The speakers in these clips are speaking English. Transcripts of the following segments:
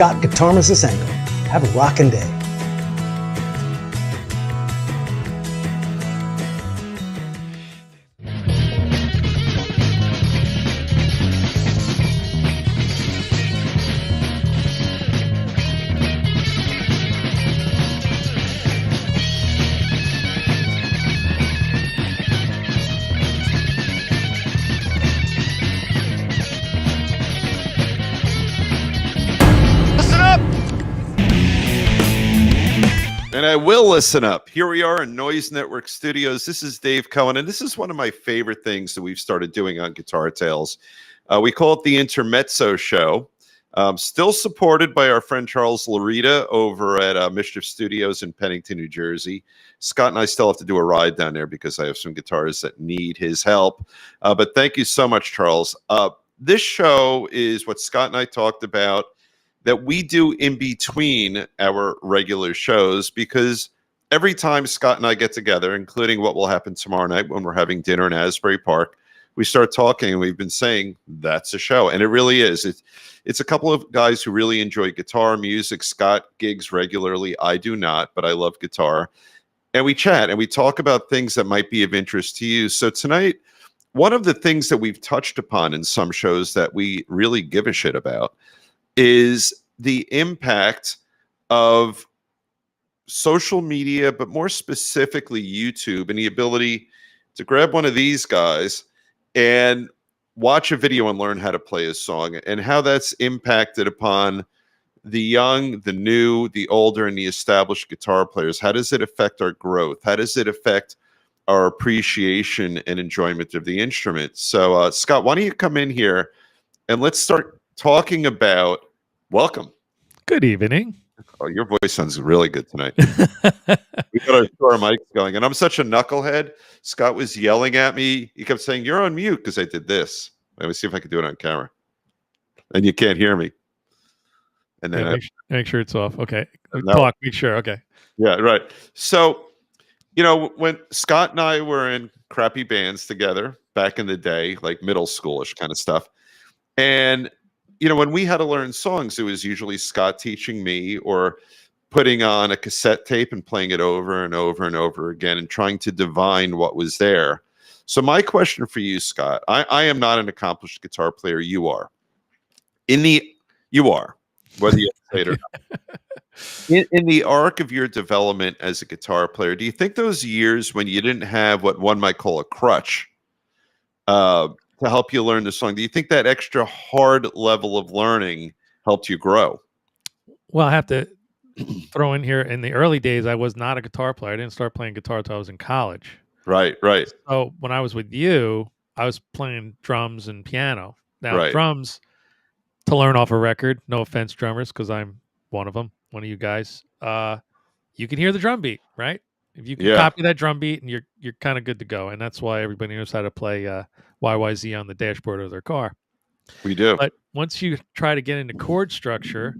Scott Guitar Masengo. Have a rockin' day. And I will listen up. Here we are in Noise Network Studios. This is Dave Cohen, and this is one of my favorite things that we've started doing on Guitar Tales. We call it the Intermezzo Show. Still supported by our friend Charles Larita over at Mischief Studios in Pennington, New Jersey. Scott and I still have to do a ride down there because I have some guitars that need his help. But thank you so much, Charles. This show is what Scott and I talked about that we do in between our regular shows, because every time Scott and I get together, including what will happen tomorrow night when we're having dinner in Asbury Park, we start talking, and we've been saying that's a show. And it really is. It's a couple of guys who really enjoy guitar music. Scott gigs regularly. I do not, but I love guitar. And we chat and we talk about things that might be of interest to you. So tonight, one of the things that we've touched upon in some shows that we really give a shit about is the impact of social media, but more specifically YouTube, and the ability to grab one of these guys and watch a video and learn how to play a song, and how that's impacted upon the young, the new, the older, and the established guitar players. How does it affect our growth? How does it affect our appreciation and enjoyment of the instrument? So, Scott, why don't you come in here and let's start talking about. Welcome. Good evening. Oh, your voice sounds really good tonight. We got our mics going, and I'm such a knucklehead. Scott was yelling at me. He kept saying, "You're on mute," because I did this. Let me see if I can do it on camera. And you can't hear me. And then make sure it's off. Okay. No. Talk. Make sure. Okay. Yeah. Right. So, when Scott and I were in crappy bands together back in the day, like middle schoolish kind of stuff, and when we had to learn songs, it was usually Scott teaching me or putting on a cassette tape and playing it over and over and over again and trying to divine what was there. So my question for you, Scott, I am not an accomplished guitar player. You are. You are, whether you say it or not. In the arc of your development as a guitar player, do you think those years when you didn't have what one might call a crutch, to help you learn the song, do you think that extra hard level of learning helped you grow? Well, I have to throw in here, in the early days, I was not a guitar player. I didn't start playing guitar until I was in college. Right. So when I was with you, I was playing drums and piano. Now, drums, to learn off a record, no offense, drummers, because I'm one of them, one of you guys, you can hear the drum beat, right? If you can copy that drum beat, and you're kind of good to go. And that's why everybody knows how to play YYZ on the dashboard of their car. We do. But once you try to get into chord structure,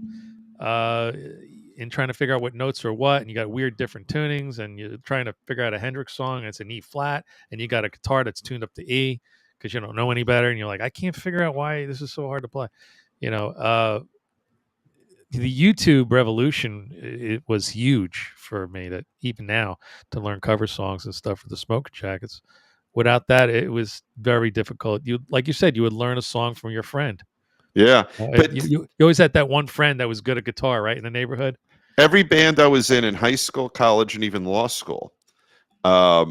and trying to figure out what notes are what, and you got weird different tunings, and you're trying to figure out a Hendrix song, and it's an E flat, and you got a guitar that's tuned up to E because you don't know any better, and you're like, I can't figure out why this is so hard to play. The YouTube revolution, it was huge for me, that even now, to learn cover songs and stuff for the Smoker Jackets. Without that, it was very difficult. Like you said, you would learn a song from your friend. Yeah. But you always had that one friend that was good at guitar, right, in the neighborhood? Every band I was in high school, college, and even law school, I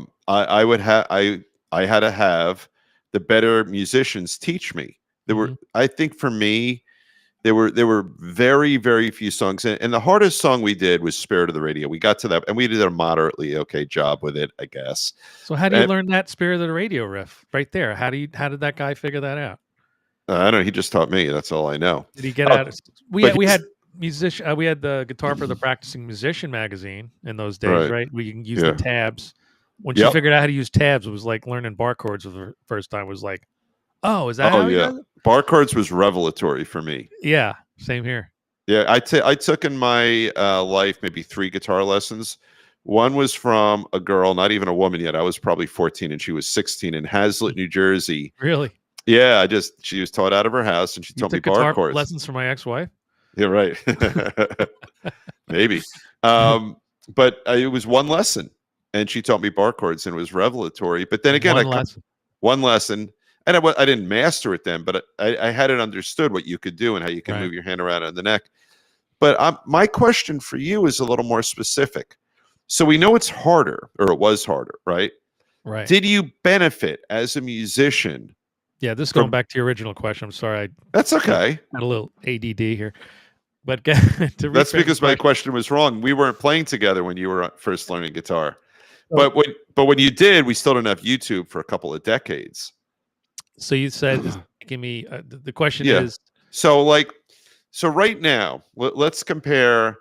had to have the better musicians teach me. There were, I think for me, there were very, very few songs. And the hardest song we did was Spirit of the Radio. We got to that, and we did a moderately okay job with it, I guess. So how do you learn that Spirit of the Radio riff right there? How did that guy figure that out? I don't know. He just taught me. That's all I know. Did he get out? We had the Guitar for the Practicing Musician magazine in those days, right? We can use the tabs. Once you figured out how to use tabs, it was like learning bar chords for the first time. It was like, oh, is that how you does it? Bar chords was revelatory for me. Yeah, same here. Yeah, I took in my life maybe 3 guitar lessons. One was from a girl, not even a woman yet. I was probably 14 and she was 16 in Hazlitt, New Jersey. Really? Yeah, she was taught out of her house, and she taught me bar chords. Lessons from my ex-wife? Yeah, right. Maybe. But it was one lesson, and she taught me bar chords, and it was revelatory. But then again, one lesson, and I didn't master it then, but I had it understood what you could do and how you can move your hand around on the neck. But my question for you is a little more specific. So we know it's harder, or it was harder, right? Right. Did you benefit as a musician? Yeah, this is going back to your original question. I'm sorry. That's okay. Had a little ADD here. But that's because my question was wrong. We weren't playing together when you were first learning guitar. But when you did, we still didn't have YouTube for a couple of decades. So you said, give me the question is. So right now, let's compare,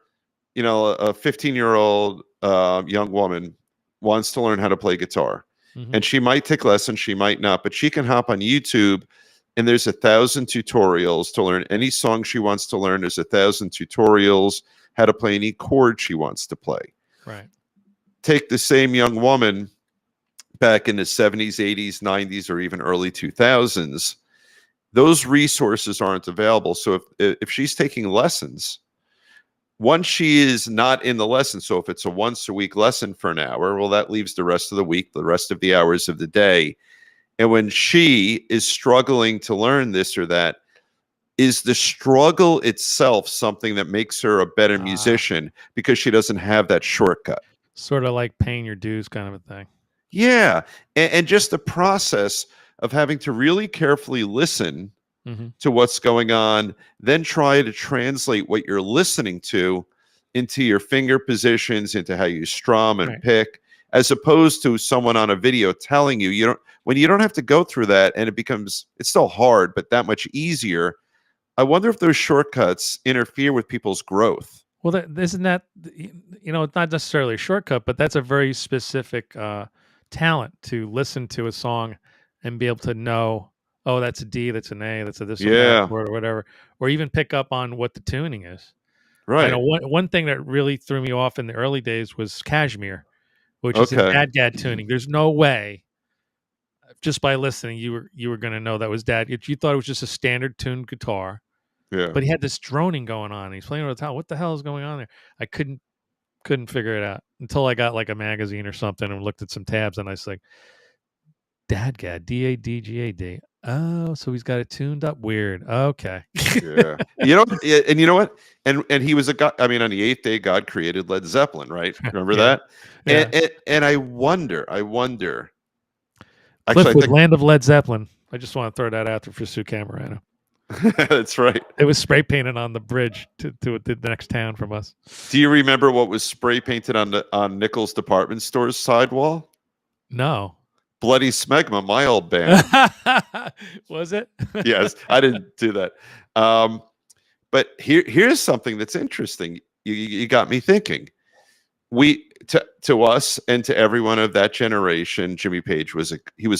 a 15-year-old young woman wants to learn how to play guitar. Mm-hmm. And she might take lessons, she might not, but she can hop on YouTube and there's 1,000 tutorials to learn any song she wants to learn. There's 1,000 tutorials how to play any chord she wants to play. Right. Take the same young woman back in the 70s, 80s, 90s, or even early 2000s. Those resources aren't available. So if she's taking lessons, once she is not in the lesson, so if it's a once a week lesson for an hour, well, that leaves the rest of the week, the rest of the hours of the day. And when she is struggling to learn this or that, is the struggle itself something that makes her a better musician because she doesn't have that shortcut? Sort of like paying your dues kind of a thing. Yeah. And just the process of having to really carefully listen to what's going on, then try to translate what you're listening to into your finger positions, into how you strum and pick, as opposed to someone on a video telling you, when you don't have to go through that, and it's still hard, but that much easier. I wonder if those shortcuts interfere with people's growth. Well, isn't that, it's not necessarily a shortcut, but that's a very specific talent to listen to a song and be able to know, oh, that's a D, that's an A, that's a this word or whatever, or even pick up on what the tuning is. Right. I know one thing that really threw me off in the early days was Kashmir, which is in dad tuning. There's no way, just by listening, you were going to know that was dad. You thought it was just a standard tuned guitar. Yeah. But he had this droning going on. He's playing with the top. What the hell is going on there? I couldn't figure it out until I got like a magazine or something and looked at some tabs, and I was like, Dadgad, D-A-D-G-A-D. Oh, so he's got it tuned up weird. Okay. Yeah. And you know what? And he was a God. I mean, on the eighth day, God created Led Zeppelin, right? Remember that? Yeah. And I wonder. Actually, with Land of Led Zeppelin. I just want to throw that out there for Sue Camerano. That's right. It was spray painted on the bridge to the next town from us. Do you remember what was spray painted on Nichols Department Store's sidewall? No. Bloody Smegma, my old band. Was it? Yes, I didn't do that. But here's something that's interesting. You got me thinking. To us and to everyone of that generation, Jimmy Page was a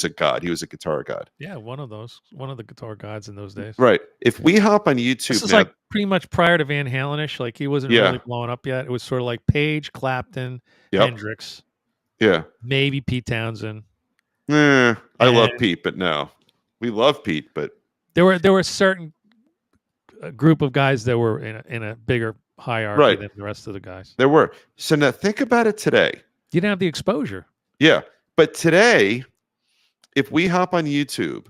god. He was a guitar god. Yeah, one of the guitar gods in those days. Right. If we hop on YouTube, this is like pretty much prior to Van Halen-ish. Like he wasn't really blowing up yet. It was sort of like Page, Clapton, Hendrix. Yeah. Maybe Pete Townsend. I love Pete, but no, we love Pete, but there were certain group of guys that were in a bigger hierarchy than the rest of the guys. There were. So now think about it today. You didn't have the exposure. Yeah, but today, if we hop on YouTube,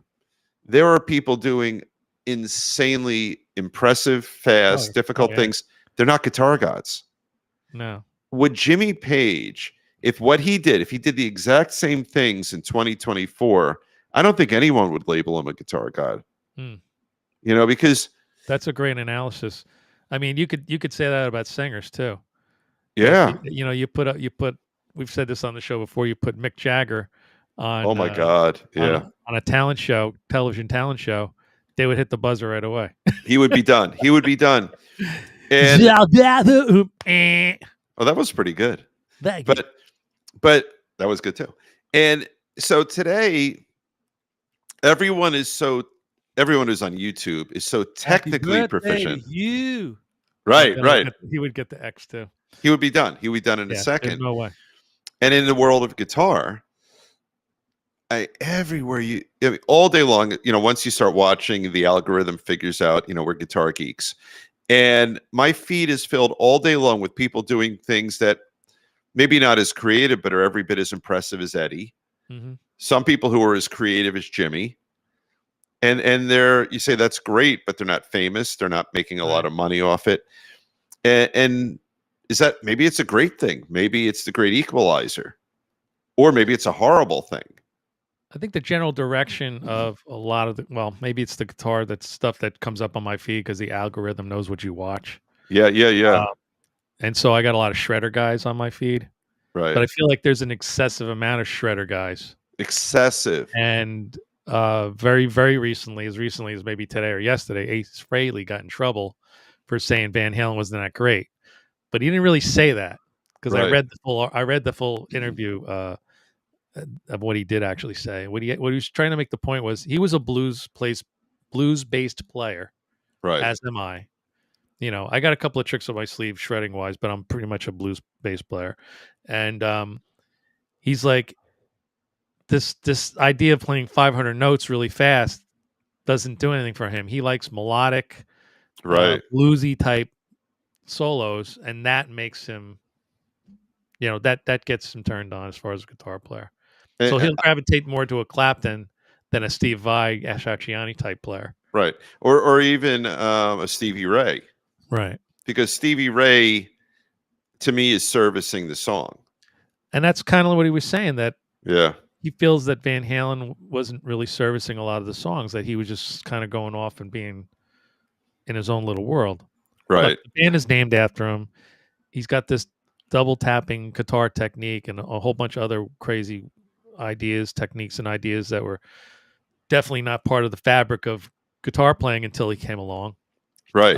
there are people doing insanely impressive, fast, difficult things. They're not guitar gods. No. Would Jimmy Page, if he did the exact same things in 2024, I don't think anyone would label him a guitar god. Because that's a great analysis. I mean, you could say that about singers too. Yeah. You put we've said this on the show before, you put Mick Jagger on oh my God. Yeah. On a television talent show, they would hit the buzzer right away. He would be done. And oh, that was pretty good. But that was good too. And so today, everyone who's on YouTube is so technically proficient. You right. He would get the X too. He would be done. He would be done in a second. There's no way. And in the world of guitar, all day long, once you start watching, the algorithm figures out, we're guitar geeks. And my feed is filled all day long with people doing things that maybe not as creative, but are every bit as impressive as Eddie. Mm-hmm. Some people who are as creative as Jimmy. And you say that's great, but they're not famous. They're not making a lot of money off it. And is that, maybe it's a great thing? Maybe it's the great equalizer, or maybe it's a horrible thing. I think the general direction of a lot of maybe it's the guitar, that's stuff that comes up on my feed because the algorithm knows what you watch. Yeah. And so I got a lot of shredder guys on my feed. Right. But I feel like there's an excessive amount of shredder guys. Excessive. And very, very recently as maybe today or yesterday, Ace Frehley got in trouble for saying Van Halen wasn't that great. But he didn't really say that, because I read the full interview of what he did actually say. What he was trying to make the point was he was a blues-based player, right? As am I. You know, I got a couple of tricks up my sleeve shredding wise, but I'm pretty much a blues-based player. And he's like, this idea of playing 500 notes really fast doesn't do anything for him. He likes melodic, bluesy type solos, and that makes him, that gets him turned on as far as a guitar player. So he'll gravitate more to a Clapton than a Steve Vai, Ashachiani type player, right? Or even a Stevie Ray, right? Because Stevie Ray, to me, is servicing the song, and that's kind of what he was saying, that he feels that Van Halen wasn't really servicing a lot of the songs, that he was just kind of going off and being in his own little world. Right. But the band is named after him. He's got this double tapping guitar technique and a whole bunch of other crazy techniques and ideas that were definitely not part of the fabric of guitar playing until he came along. Right.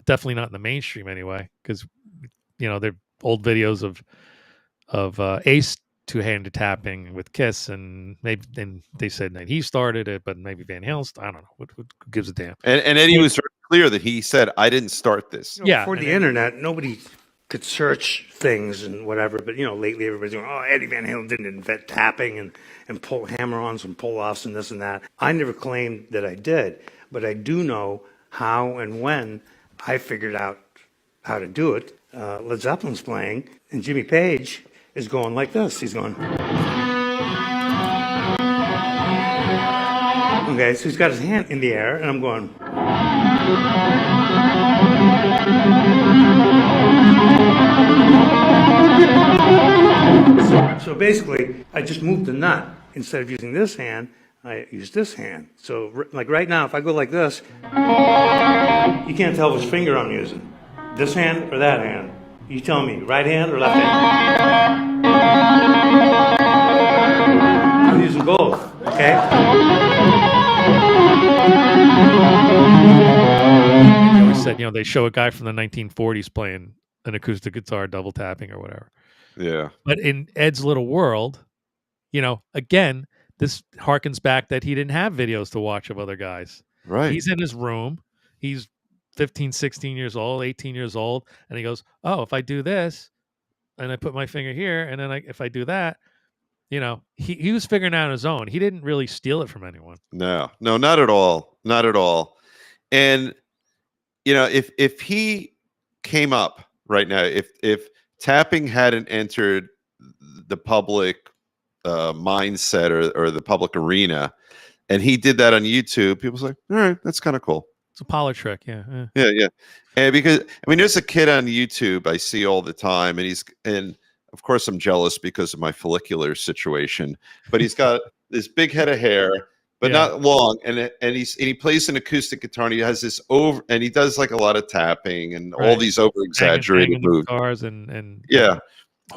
Definitely not in the mainstream anyway, because they're old videos of Ace two-handed tapping with Kiss, and maybe then they said that he started it, but maybe Van Halen. I don't know. Who gives a damn? And Eddie was very clear that he said, "I didn't start this." Before the internet, nobody could search things and whatever. But lately everybody's going, "Oh, Eddie Van Halen didn't invent tapping and pull hammer-ons and pull-offs and this and that." I never claimed that I did, but I do know how and when I figured out how to do it. Led Zeppelin's playing, and Jimmy Page is going like this. He's going. Okay, so he's got his hand in the air, and I'm going. So basically, I just moved the nut. Instead of using this hand, I use this hand. So like right now, if I go like this, you can't tell which finger I'm using. This hand or that hand. You tell me, right hand or left hand? I'm using both, okay? They always said, they show a guy from the 1940s playing an acoustic guitar, double tapping or whatever. Yeah. But in Ed's little world, again, this harkens back that he didn't have videos to watch of other guys. Right. He's in his room. He's 15, 16 years old, 18 years old. And he goes, oh, if I do this and I put my finger here, and then if I do that, he was figuring out on his own. He didn't really steal it from anyone. No, not at all. Not at all. And, if he came up right now, if tapping hadn't entered the public mindset or the public arena, and he did that on YouTube, people's like, all right, that's kind of cool. It's a parlor trick, yeah. And because there's a kid on YouTube I see all the time, and of course I'm jealous because of my follicular situation, but he's got this big head of hair, but not long, and he plays an acoustic guitar, and he has this and he does like a lot of tapping and all these over exaggerated moves, guitars and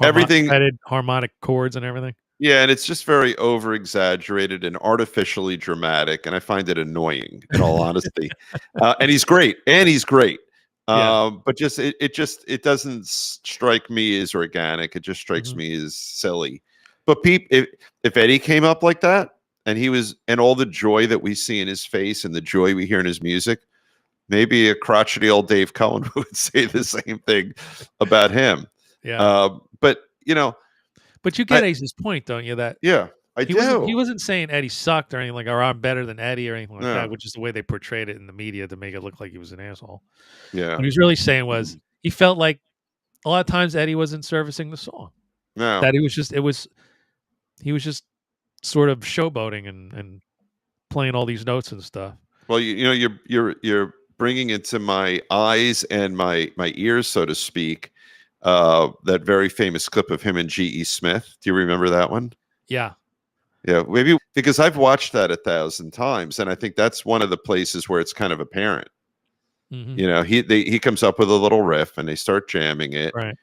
everything, harmonic chords and everything. Yeah, and it's just very over-exaggerated and artificially dramatic, and I find it annoying, in all honesty. And he's great, but just it doesn't strike me as organic. It just strikes me as silly. But if Eddie came up like that, and all the joy that we see in his face and the joy we hear in his music, maybe a crotchety old Dave Cohen would say the same thing about him. Yeah. But But you get Ace's point, don't you? That I He do. wasn't saying Eddie sucked or anything like, or I'm better than Eddie or anything like No. that, which is the way they portrayed it in the media to make it look like he was an asshole. Yeah. What he was really saying was he felt like a lot of times Eddie wasn't servicing the song. No. That he was just sort of showboating and playing all these notes and stuff. Well, you know, you're bringing into my eyes and my ears, so to speak, that very famous clip of him and G.E. Smith. Do you remember that one? Yeah. Yeah, maybe because I've watched that 1,000 times, and I think that's one of the places where it's kind of apparent. Mhm. You know, he comes up with a little riff, and they start jamming it, Right.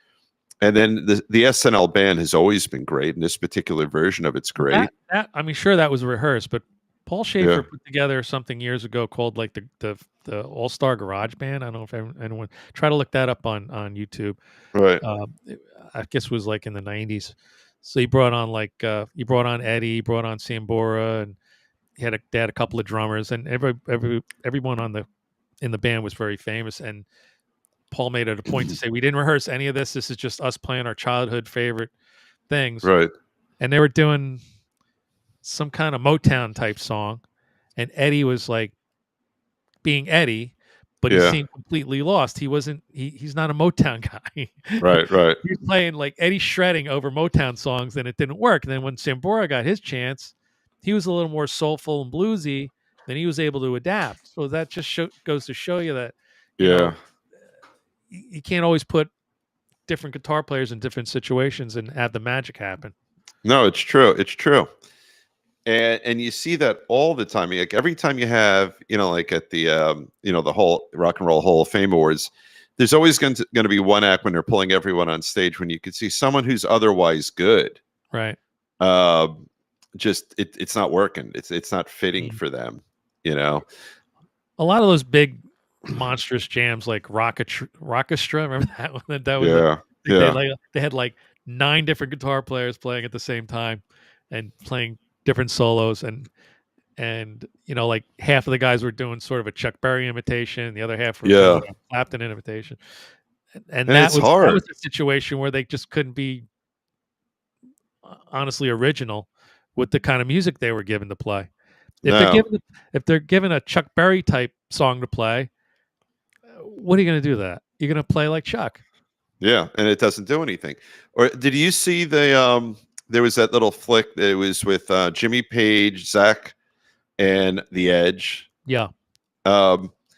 and then the SNL band has always been great, and this particular version of it's great. That I mean, sure, that was rehearsed, but Paul Schaefer Yeah. put together something years ago called like the All Star Garage Band. I don't know if anyone try to look that up on YouTube. Right. I guess it was like in the '90s. So he brought on Eddie, he brought on Sambora, and they had a couple of drummers, and everyone in the band was very famous. And Paul made it a point to say we didn't rehearse any of this. This is just us playing our childhood favorite things. Right. And they were doing some kind of Motown type song, and Eddie was like being Eddie, but he Yeah. seemed completely lost. He's not a Motown guy. Right. Right. He was playing like Eddie shredding over Motown songs, and it didn't work. And then when Sambora got his chance, he was a little more soulful and bluesy. Then he was able to adapt. So that just goes to show you that Yeah. you can't always put different guitar players in different situations and have the magic happen. No, it's true. It's true. And you see that all the time. Like every time you have, you know, like at the the whole Rock and Roll Hall of Fame Awards, there's always going to be one act when they're pulling everyone on stage when you could see someone who's otherwise good. Right. Just it's not working. It's not fitting for them, you know. A lot of those big monstrous jams like Rockestra, remember that one? That was they had like 9 different guitar players playing at the same time and playing different solos, and you know, like half of the guys were doing sort of a Chuck Berry imitation, the other half were doing a Clapton imitation, and that was a situation where they just couldn't be honestly original with the kind of music they were given to play. If they're given a Chuck Berry type song to play, what are you going to do to that? You're going to play like Chuck. Yeah, and it doesn't do anything. Or did you see the there was that little flick that it was with Jimmy Page, Zach, and The Edge. Yeah.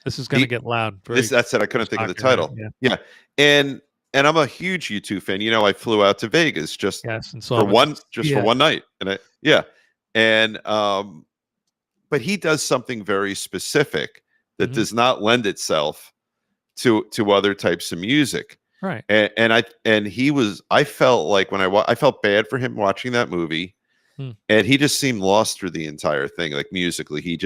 This is going to get loud. That's it. I couldn't think of the title. Yeah. And I'm a huge U2 fan. You know, I flew out to Vegas just for one night. And but he does something very specific that does not lend itself to other types of music. Right. I felt like when I felt bad for him watching that movie, and he just seemed lost through the entire thing. Like musically, he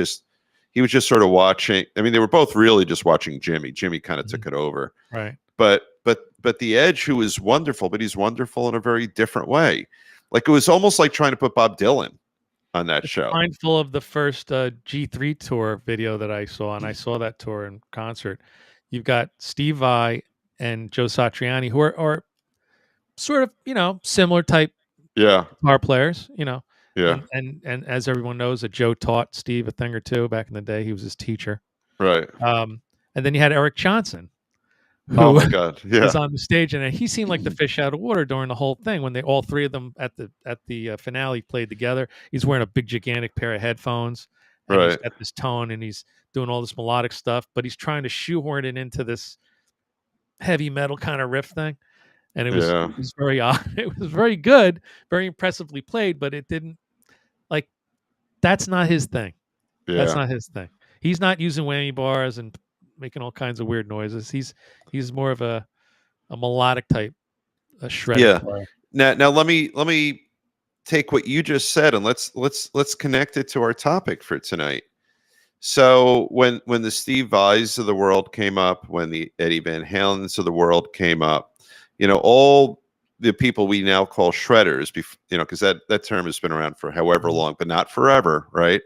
was just sort of watching. I mean, they were both really just watching Jimmy. Jimmy kind of took it over. Right. But The Edge, who is wonderful, but he's wonderful in a very different way. Like it was almost like trying to put Bob Dylan on that show. Mindful of the first G3 tour video that I saw, and I saw that tour in concert. You've got Steve Vai and Joe Satriani, who are sort of, you know, similar type guitar players, you know. Yeah. And as everyone knows, that Joe taught Steve a thing or two back in the day. He was his teacher. Right. And then you had Eric Johnson, who oh my God. was on the stage, and he seemed like the fish out of water during the whole thing when all three of them at the finale played together. He's wearing a big gigantic pair of headphones. And he's got this tone, and he's doing all this melodic stuff, but he's trying to shoehorn it into this heavy metal kind of riff thing, and it was very odd. It was very good, very impressively played, but it didn't, like, that's not his thing. That's not his thing. He's not using whammy bars and making all kinds of weird noises. He's more of a melodic type, a shred player. Now let me take what you just said and let's connect it to our topic for tonight. So when the Steve Vais of the world came up, when the Eddie Van Halens of the world came up, you know, all the people we now call shredders, you know, because that term has been around for however long, but not forever, right?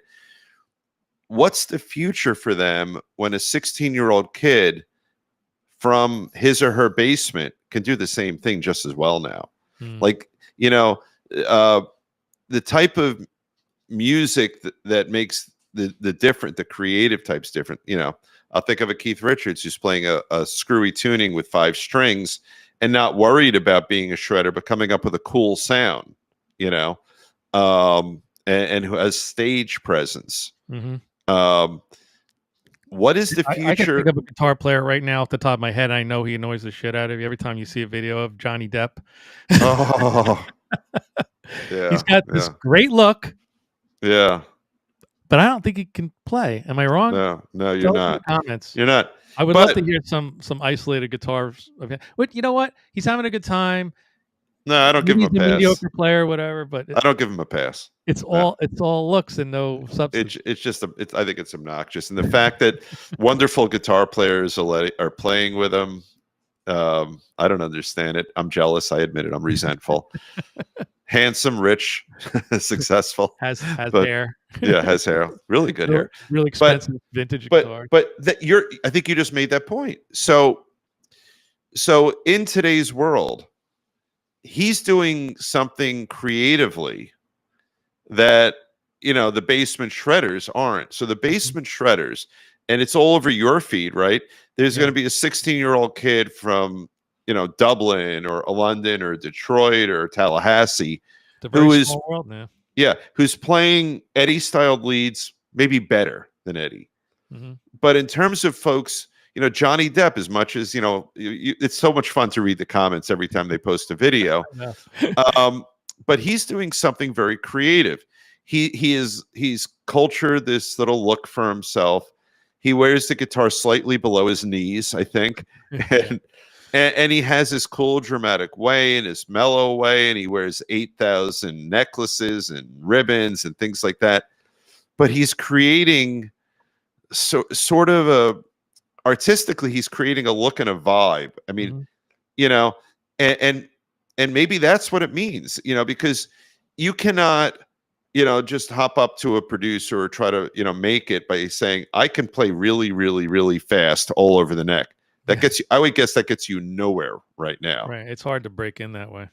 What's the future for them when a 16-year-old kid from his or her basement can do the same thing just as well now? Like, you know, the type of music that makes the creative types different. I'll think of a Keith Richards who's playing a screwy tuning with 5 strings and not worried about being a shredder, but coming up with a cool sound, and who has stage presence. What is the future? I can think of a guitar player right now off the top of my head. I know he annoys the shit out of you every time you see a video of Johnny Depp. Oh, yeah. He's got this great look. Yeah. But I don't think he can play. Am I wrong? No, you're not. In the comments. You're not. I would love to hear some isolated guitars. But you know what? He's having a good time. No, I don't give him a pass. Mediocre player, whatever. But I don't give him a pass. It's all looks and no substance. It's just I think it's obnoxious, and the fact that wonderful guitar players are playing with him, I don't understand it. I'm jealous. I admit it. I'm resentful. Handsome, rich, successful. Has hair. Yeah, has hair. Really good hair. Really expensive vintage guitar. But I think you just made that point. So in today's world, he's doing something creatively that the basement shredders aren't. So the basement shredders, and it's all over your feed, right? There's going to be a 16-year-old kid from Dublin or London or Detroit or Tallahassee, who is small world now. Yeah, who's playing Eddie-styled leads maybe better than Eddie. But in terms of folks, Johnny Depp, as much as it's so much fun to read the comments every time they post a video. But he's doing something very creative. He's cultured this little look for himself. He wears the guitar slightly below his knees, I think, and he has his cool, dramatic way and his mellow way, and he wears 8,000 necklaces and ribbons and things like that. But he's creating sort of artistically, he's creating a look and a vibe. I mean, and maybe that's what it means, because you cannot, just hop up to a producer or try to, make it by saying, I can play really, really, really fast all over the neck. That gets you, I would guess that gets you nowhere right now. Right. It's hard to break in that way.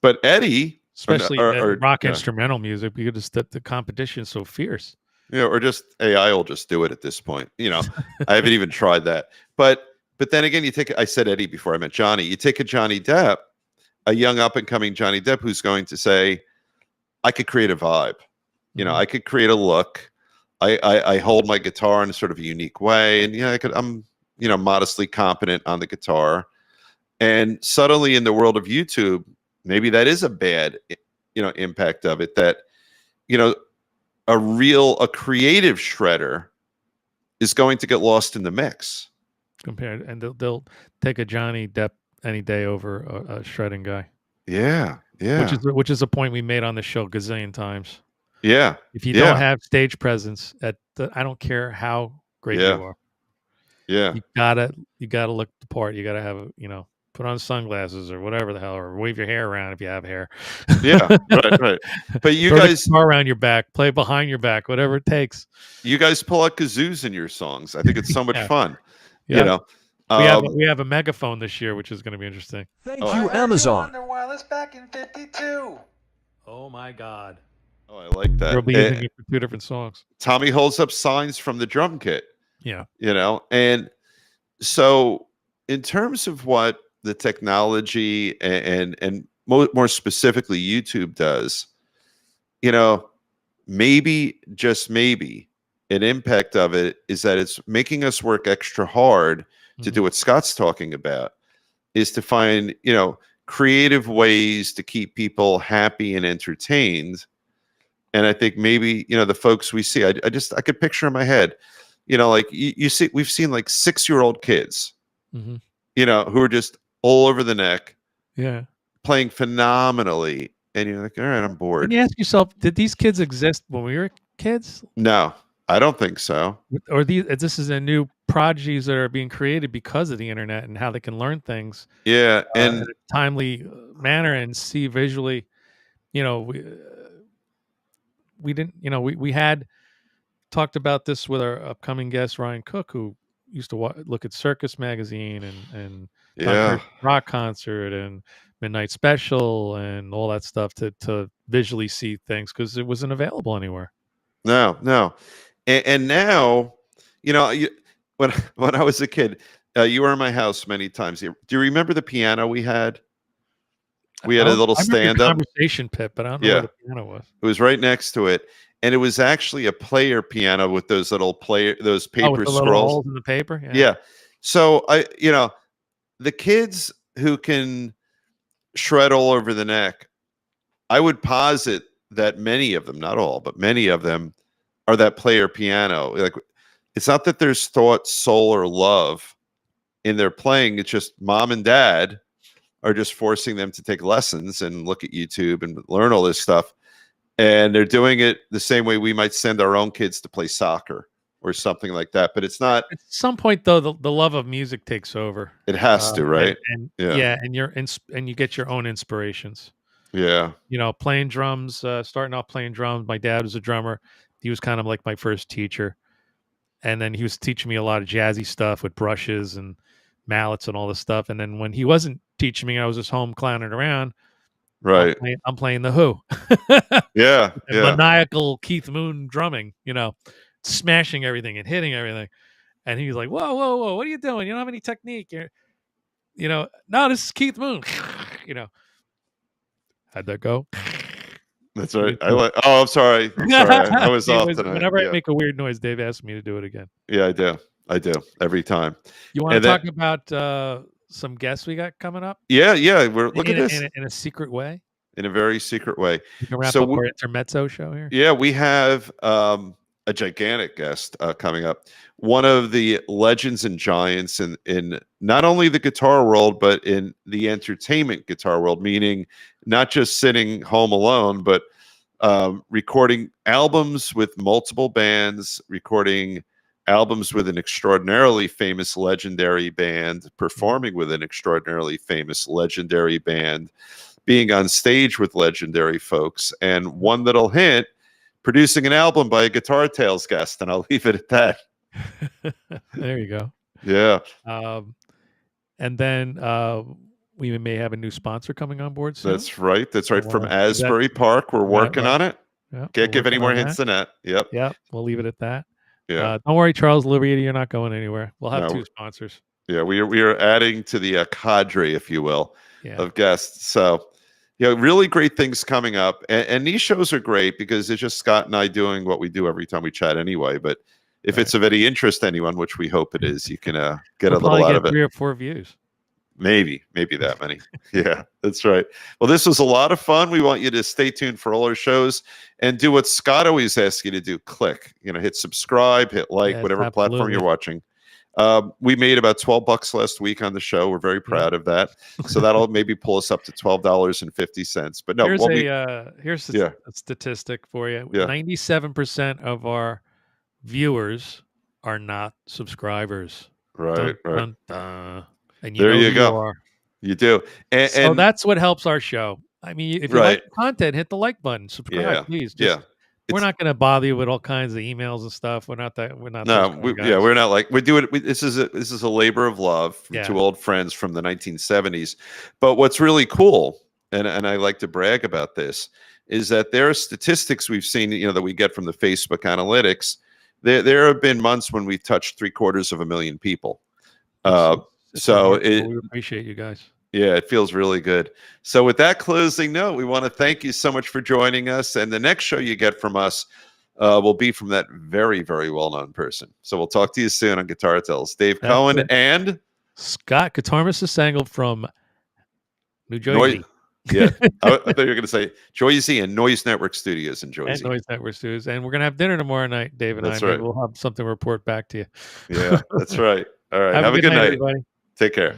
But Eddie, especially rock instrumental music, because the competition is so fierce. Or just AI will just do it at this point. I haven't even tried that. But then again, I said Eddie before I meant Johnny. You take a Johnny Depp, a young up and coming Johnny Depp, who's going to say, I could create a vibe. I could create a look. I hold my guitar in a sort of a unique way, and I'm modestly competent on the guitar. And suddenly in the world of YouTube, maybe that is a bad impact of it, that a creative shredder is going to get lost in the mix. Compared, and they'll take a Johnny Depp any day over a shredding guy. Yeah. Which is a point we made on the show gazillion times. Yeah. If you don't have stage presence I don't care how great you are. Yeah. You gotta look the part. You gotta have put on sunglasses or whatever the hell, or wave your hair around if you have hair. Yeah, right. But you guys throw around your back, play behind your back, whatever it takes. You guys pull out kazoos in your songs. I think it's so much fun. Yeah. We have a megaphone this year, which is going to be interesting. Thank you, Amazon. Wireless back in 52. Oh my God. Oh, I like that. We'll be using it for 2 different songs. Tommy holds up signs from the drum kit. Yeah. And so in terms of what the technology and more specifically YouTube does, maybe, just maybe, an impact of it is that it's making us work extra hard to do what Scott's talking about, is to find, creative ways to keep people happy and entertained. And I think maybe, the folks we see, I could picture in my head, like we've seen like 6-year-old kids, who are just all over the neck, playing phenomenally. And you're like, all right, I'm bored. And you ask yourself, did these kids exist when we were kids? No, I don't think so. Or this is a new prodigies that are being created because of the internet and how they can learn things. Yeah. And in a timely manner and see visually, we didn't, we had talked about this with our upcoming guest, Ryan Cook, who used to look at Circus Magazine and Yeah. Rock concert and Midnight Special and all that stuff to visually see things because it wasn't available anywhere. No. And now, when I was a kid, you were in my house many times. Do you remember the piano we had? We had a little stand-up conversation pit, but I don't know where the piano was. It was right next to it, and it was actually a player piano with those little those paper with the scrolls little holes in the paper. Yeah. So the kids who can shred all over the neck, I would posit that many of them, not all, but many of them, are that player piano. Like, it's not that there's thought, soul, or love in their playing. It's just mom and dad are just forcing them to take lessons and look at YouTube and learn all this stuff. And they're doing it the same way we might send our own kids to play soccer or something like that. But it's not. At some point, though, the love of music takes over. It has to, right? And you get your own inspirations. Yeah. Playing drums, starting off playing drums. My dad was a drummer. He was kind of like my first teacher. And then he was teaching me a lot of jazzy stuff with brushes and mallets and all this stuff. And then when he wasn't teaching me, I was just home clowning around. Right. I'm playing the Who. Yeah. Maniacal Keith Moon drumming, smashing everything and hitting everything. And he was like, whoa, what are you doing? You don't have any technique. No, this is Keith Moon. How'd that go? That's right. I'm sorry. I was off tonight. Whenever I make a weird noise, Dave asks me to do it again. Yeah, I do every time. You want to talk about some guests we got coming up? Yeah. Look at this in a secret way. In a very secret way. We can wrap up our intermezzo show here. Yeah, we have a gigantic guest coming up. One of the legends and giants in not only the guitar world, but in the entertainment guitar world, meaning not just sitting home alone, but recording albums with multiple bands, recording albums with an extraordinarily famous legendary band, performing with an extraordinarily famous legendary band, being on stage with legendary folks, and one that'll hint, producing an album by a Guitar Tales guest, and I'll leave it at that. There you go. Yeah. And then we may have a new sponsor coming on board soon. That's right. From Asbury Park. We're working on it. Yeah, can't give any more hints than that. Yep. We'll leave it at that. Yeah. Don't worry, Charles Liberty, you're not going anywhere. We'll have two sponsors. Yeah, we are adding to the cadre, if you will, of guests. So, really great things coming up. And these shows are great because it's just Scott and I doing what we do every time we chat anyway. But if it's of any interest to anyone, which we hope it is, you can get a little out of it. 3 or 4 views. Maybe that many. Yeah, that's right. Well, this was a lot of fun. We want you to stay tuned for all our shows and do what Scott always asks you to do. Click, hit subscribe, hit like, whatever platform you're watching. We made about $12 last week on the show. We're very proud of that. So that'll maybe pull us up to $12.50. But no, here's a statistic for you. 97% of our viewers are not subscribers. Right. And there you go. You do. So that's what helps our show. I mean, if you like the content, hit the like button, subscribe, please. We're not going to bother you with all kinds of emails and stuff. We're not. We're not like we do it. This is a labor of love from two old friends from the 1970s. But what's really cool, and I like to brag about this, is that there are statistics we've seen, that we get from the Facebook analytics. There have been months when we've touched 750,000 people. So we appreciate you guys. Yeah, it feels really good. So with that closing note, we want to thank you so much for joining us. And the next show you get from us will be from that very, very well-known person. So we'll talk to you soon on Guitar Tales. Dave Cohen and Scott Guitar Mr. Sangle from New Jersey. I thought you were going to say Joyzy and Noise Network Studios in Joyzy. And Noise Network Studios. And we're going to have dinner tomorrow night, Dave and I. That's right. We'll have something to report back to you. Yeah, that's right. All right. Have a good night, everybody. Take care.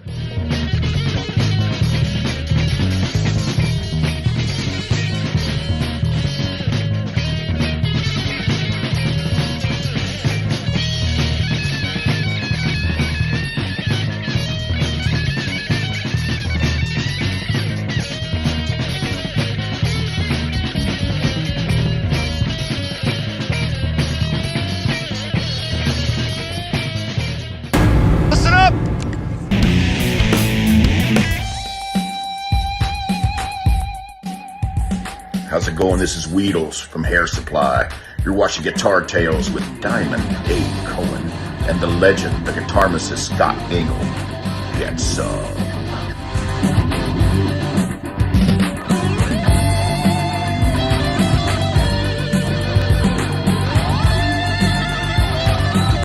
Listen up! how's it going? This is Weedles from Hair Supply. You're watching Guitar Tales with Diamond Dave Cohen and the legend, the guitarmist Scott Engel. Get some.